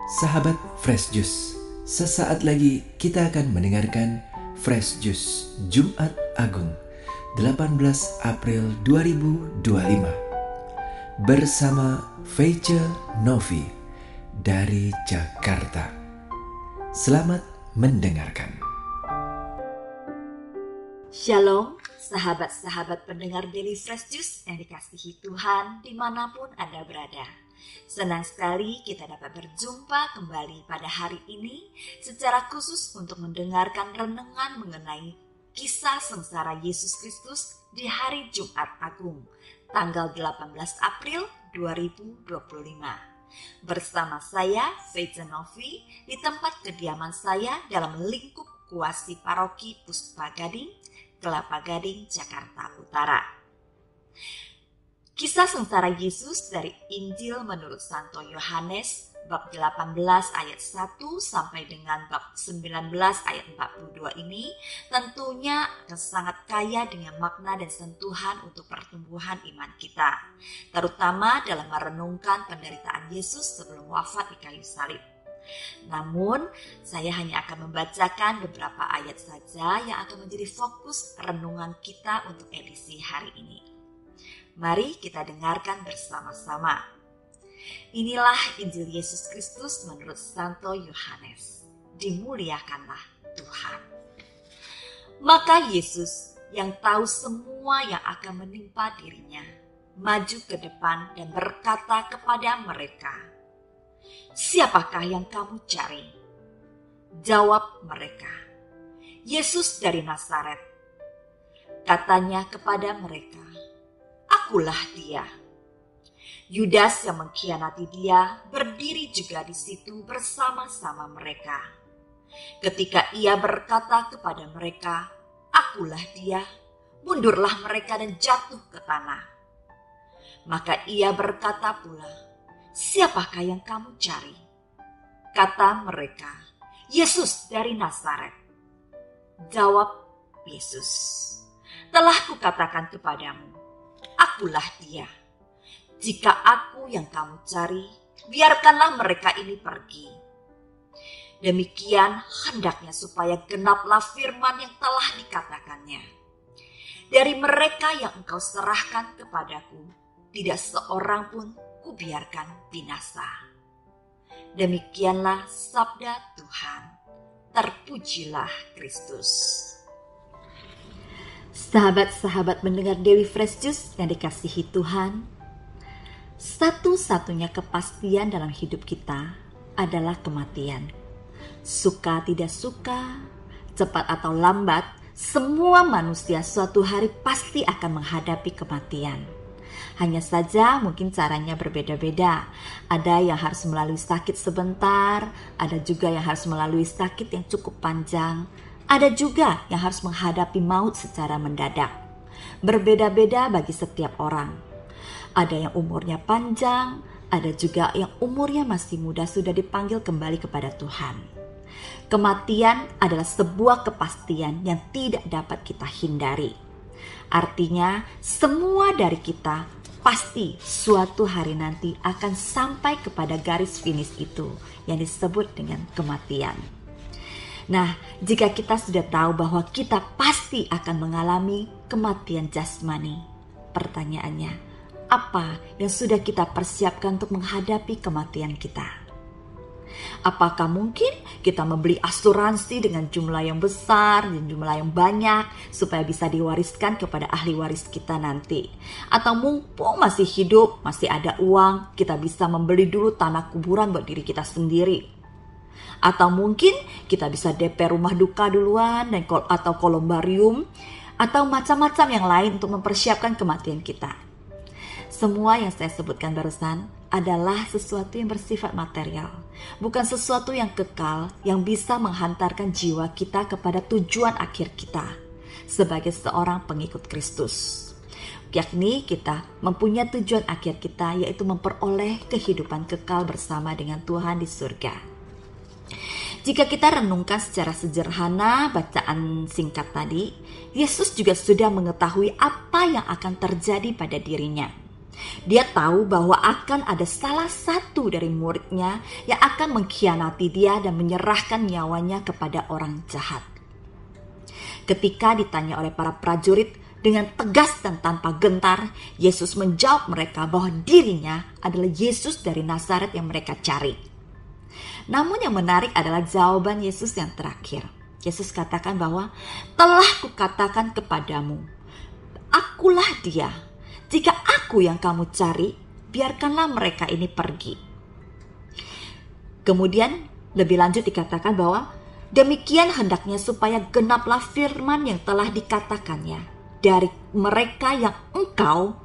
Sahabat Fresh Juice, sesaat lagi kita akan mendengarkan Fresh Juice Jumat Agung 18 April 2025 bersama Feice Novi dari Jakarta. Selamat mendengarkan. Shalom, sahabat-sahabat pendengar Daily Fresh Juice yang dikasihi Tuhan dimanapun Anda berada. Senang sekali kita dapat berjumpa kembali pada hari ini secara khusus untuk mendengarkan renungan mengenai kisah sengsara Yesus Kristus di hari Jumat Agung, tanggal 18 April 2025. Bersama saya, Feice Novi, di tempat kediaman saya dalam lingkup kuasi paroki Puspa Gading, Kelapa Gading, Jakarta Utara. Kisah sengsara Yesus dari Injil menurut Santo Yohanes bab 18 ayat 1 sampai dengan bab 19 ayat 42 ini tentunya akan sangat kaya dengan makna dan sentuhan untuk pertumbuhan iman kita, terutama dalam merenungkan penderitaan Yesus sebelum wafat di kayu salib. Namun, saya hanya akan membacakan beberapa ayat saja yang akan menjadi fokus renungan kita untuk edisi hari ini. Mari kita dengarkan bersama-sama. Inilah Injil Yesus Kristus menurut Santo Yohanes. Dimuliakanlah Tuhan. Maka Yesus yang tahu semua yang akan menimpa dirinya, maju ke depan dan berkata kepada mereka, "Siapakah yang kamu cari?" Jawab mereka, "Yesus dari Nazaret." Katanya kepada mereka, "Akulah dia." Yudas yang mengkhianati dia berdiri juga di situ bersama-sama mereka. Ketika ia berkata kepada mereka, "Akulah dia," mundurlah mereka dan jatuh ke tanah. Maka ia berkata pula, "Siapakah yang kamu cari?" Kata mereka, "Yesus dari Nazaret." Jawab Yesus, "Telah kukatakan kepadamu, akulah dia. Jika aku yang kamu cari, biarkanlah mereka ini pergi." Demikian hendaknya supaya genaplah firman yang telah dikatakannya. "Dari mereka yang engkau serahkan kepadaku, tidak seorang pun kubiarkan binasa." Demikianlah sabda Tuhan. Terpujilah Kristus. Sahabat-sahabat mendengar Daily Fresh Juice yang dikasihi Tuhan, satu-satunya kepastian dalam hidup kita adalah kematian. Suka tidak suka, cepat atau lambat, semua manusia suatu hari pasti akan menghadapi kematian. Hanya saja mungkin caranya berbeda-beda. Ada yang harus melalui sakit sebentar, ada juga yang harus melalui sakit yang cukup panjang, ada juga yang harus menghadapi maut secara mendadak. Berbeda-beda bagi setiap orang. Ada yang umurnya panjang, ada juga yang umurnya masih muda sudah dipanggil kembali kepada Tuhan. Kematian adalah sebuah kepastian yang tidak dapat kita hindari. Artinya, semua dari kita pasti suatu hari nanti akan sampai kepada garis finish itu yang disebut dengan kematian. Nah, jika kita sudah tahu bahwa kita pasti akan mengalami kematian jasmani, pertanyaannya, apa yang sudah kita persiapkan untuk menghadapi kematian kita? Apakah mungkin kita membeli asuransi dengan jumlah yang besar dan jumlah yang banyak supaya bisa diwariskan kepada ahli waris kita nanti? Atau mumpung masih hidup, masih ada uang, kita bisa membeli dulu tanah kuburan buat diri kita sendiri? Atau mungkin kita bisa DP rumah duka duluan atau kolumbarium atau macam-macam yang lain untuk mempersiapkan kematian kita. Semua yang saya sebutkan barusan adalah sesuatu yang bersifat material, bukan sesuatu yang kekal yang bisa menghantarkan jiwa kita kepada tujuan akhir kita sebagai seorang pengikut Kristus. Yakni kita mempunyai tujuan akhir kita, yaitu memperoleh kehidupan kekal bersama dengan Tuhan di surga. Jika kita renungkan secara sederhana bacaan singkat tadi, Yesus juga sudah mengetahui apa yang akan terjadi pada dirinya. Dia tahu bahwa akan ada salah satu dari muridnya yang akan mengkhianati dia dan menyerahkan nyawanya kepada orang jahat. Ketika ditanya oleh para prajurit dengan tegas dan tanpa gentar, Yesus menjawab mereka bahwa dirinya adalah Yesus dari Nazaret yang mereka cari. Namun yang menarik adalah jawaban Yesus yang terakhir. Yesus katakan bahwa telah kukatakan kepadamu, akulah dia. Jika aku yang kamu cari, biarkanlah mereka ini pergi. Kemudian lebih lanjut dikatakan bahwa demikian hendaknya supaya genaplah firman yang telah dikatakannya. Dari mereka yang engkau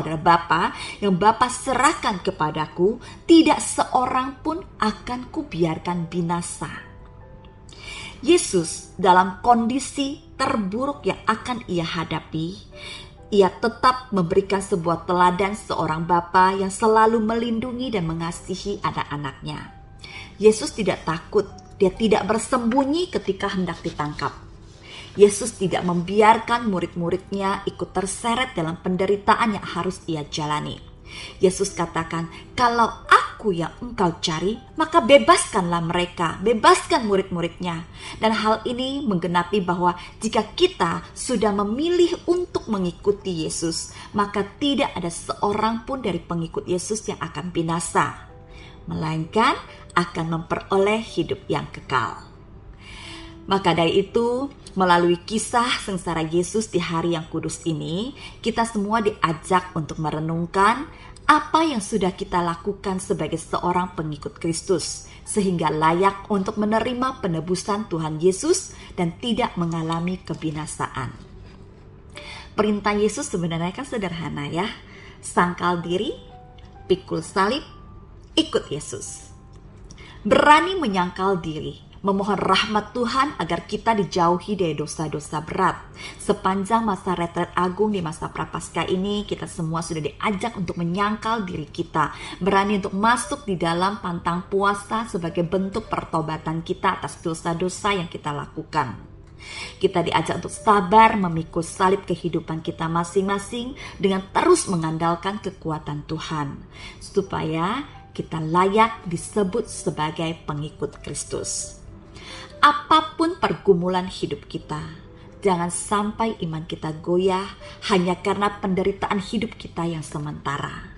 adalah Bapa, yang Bapa serahkan kepadaku, tidak seorang pun akan kubiarkan binasa. Yesus dalam kondisi terburuk yang akan ia hadapi, ia tetap memberikan sebuah teladan seorang bapa yang selalu melindungi dan mengasihi anak-anaknya. Yesus tidak takut, dia tidak bersembunyi ketika hendak ditangkap. Yesus tidak membiarkan murid-muridnya ikut terseret dalam penderitaan yang harus ia jalani. Yesus katakan, kalau aku yang engkau cari, maka bebaskanlah mereka, bebaskan murid-muridnya. Dan hal ini menggenapi bahwa jika kita sudah memilih untuk mengikuti Yesus, maka tidak ada seorang pun dari pengikut Yesus yang akan binasa, melainkan akan memperoleh hidup yang kekal. Maka dari itu, melalui kisah sengsara Yesus di hari yang kudus ini, kita semua diajak untuk merenungkan apa yang sudah kita lakukan sebagai seorang pengikut Kristus, sehingga layak untuk menerima penebusan Tuhan Yesus dan tidak mengalami kebinasaan. Perintah Yesus sebenarnya kan sederhana ya, sangkal diri, pikul salib, ikut Yesus. Berani menyangkal diri, memohon rahmat Tuhan agar kita dijauhi dari dosa-dosa berat. Sepanjang masa retret agung di masa Prapaskah ini, kita semua sudah diajak untuk menyangkal diri kita, berani untuk masuk di dalam pantang puasa sebagai bentuk pertobatan kita atas dosa-dosa yang kita lakukan. Kita diajak untuk sabar memikul salib kehidupan kita masing-masing dengan terus mengandalkan kekuatan Tuhan, supaya kita layak disebut sebagai pengikut Kristus. Apapun pergumulan hidup kita, jangan sampai iman kita goyah hanya karena penderitaan hidup kita yang sementara.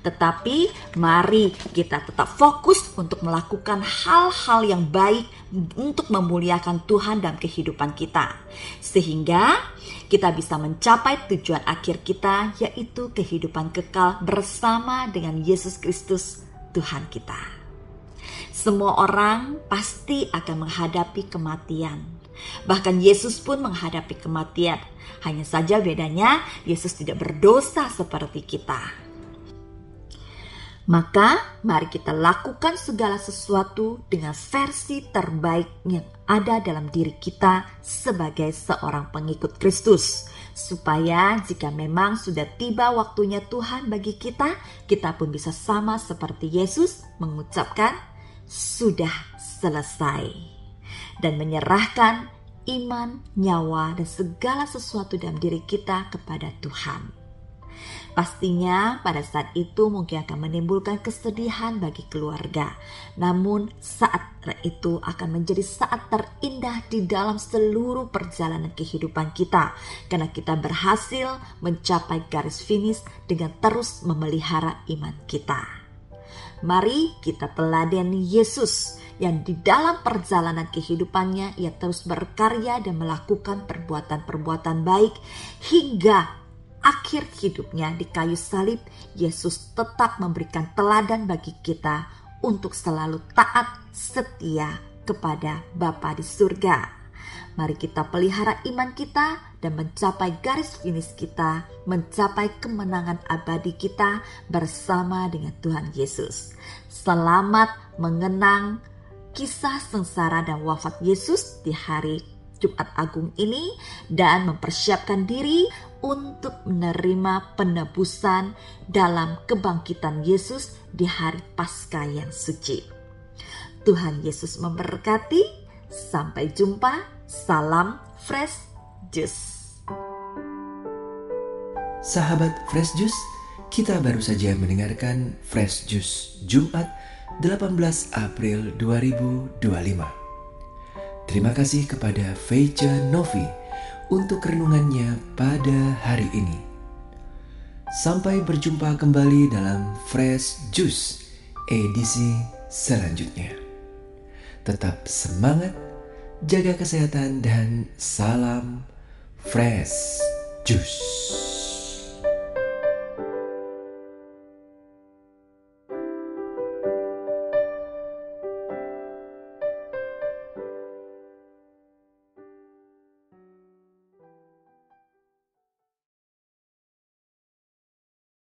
Tetapi mari kita tetap fokus untuk melakukan hal-hal yang baik untuk memuliakan Tuhan dalam kehidupan kita, sehingga kita bisa mencapai tujuan akhir kita, yaitu kehidupan kekal bersama dengan Yesus Kristus Tuhan kita. Semua orang pasti akan menghadapi kematian. Bahkan Yesus pun menghadapi kematian. Hanya saja bedanya Yesus tidak berdosa seperti kita. Maka mari kita lakukan segala sesuatu dengan versi terbaik yang ada dalam diri kita sebagai seorang pengikut Kristus. Supaya jika memang sudah tiba waktunya Tuhan bagi kita, kita pun bisa sama seperti Yesus mengucapkan, sudah selesai, dan menyerahkan iman, nyawa, dan segala sesuatu dalam diri kita kepada Tuhan. Pastinya pada saat itu mungkin akan menimbulkan kesedihan bagi keluarga. Namun saat itu akan menjadi saat terindah di dalam seluruh perjalanan kehidupan kita. Karena kita berhasil mencapai garis finish dengan terus memelihara iman kita. Mari kita teladani Yesus yang di dalam perjalanan kehidupannya ia terus berkarya dan melakukan perbuatan-perbuatan baik hingga akhir hidupnya di kayu salib. Yesus tetap memberikan teladan bagi kita untuk selalu taat setia kepada Bapa di surga. Mari kita pelihara iman kita dan mencapai garis finish kita, mencapai kemenangan abadi kita bersama dengan Tuhan Yesus. Selamat mengenang kisah sengsara dan wafat Yesus di hari Jumat Agung ini dan mempersiapkan diri untuk menerima penebusan dalam kebangkitan Yesus di hari Paskah yang suci. Tuhan Yesus memberkati. Sampai jumpa. Salam Fresh Juice. Sahabat Fresh Juice, kita baru saja mendengarkan Fresh Juice Jumat 18 April 2025. Terima kasih kepada Feica Novi untuk renungannya pada hari ini. Sampai berjumpa kembali dalam Fresh Juice edisi selanjutnya. Tetap semangat, jaga kesehatan, dan salam Fresh Juice.